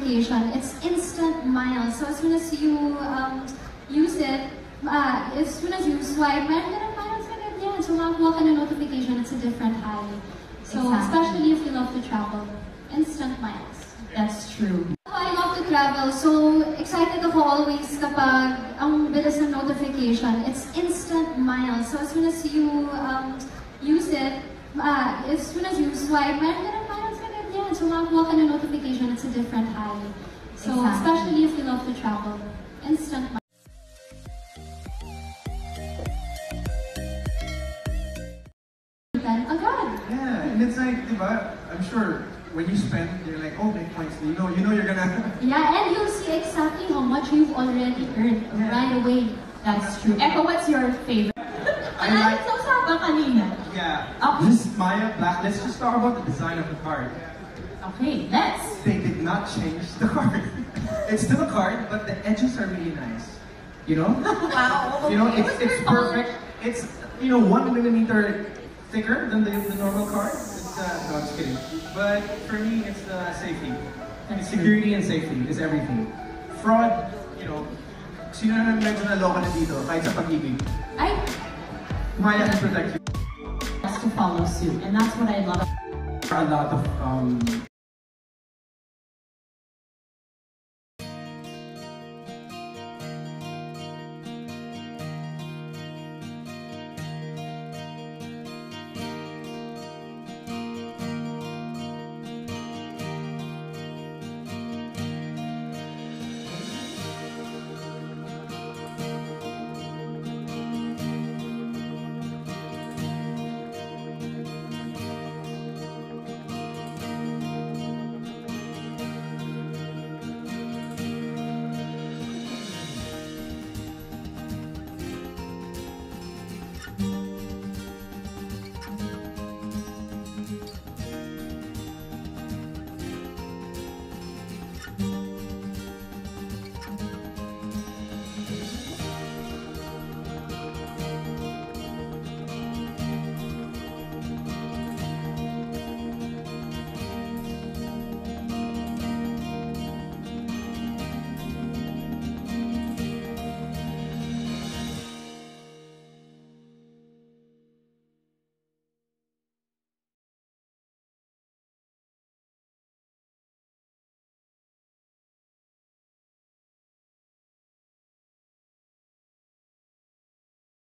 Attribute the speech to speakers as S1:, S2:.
S1: notification, it's instant miles. So as soon as you use it, as soon as you swipe, meron ka ng miles agad yan. So makakuha ka ng notification, it's a different high. So especially if you love to travel, instant miles.
S2: That's true.
S1: I love to travel, so excited ako always kapag ang bilis ng notification, it's instant miles. So as soon as you use it, as soon as you swipe, meron ka ng miles agad yan. So makakuha ka ng notification, it's a different high. So especially if you love to travel, instant miles.
S3: Yeah, and it's like, diba, I'm sure when you spend, you're like, oh, make points. You know you're gonna.
S1: Yeah, and you'll see exactly how much you've already earned right away.
S2: That's true. Echo, what's your favorite?
S3: I like.
S2: Yeah.
S3: This Maya Black. Let's just talk about the design of the card.
S2: Okay, let's.
S3: They did not change the card. It's still a card, but the edges are really nice. You know?
S2: Wow.
S3: You know, it's perfect. It's 1 millimeter thicker than the normal card. It's no, just kidding. But for me, it's safety. It's security and safety is everything. Fraud, sino na medyo naloka na dito kahit sa pag-ibig. Maya can protect you.
S2: To follow suit, and that's what I love.
S3: A lot of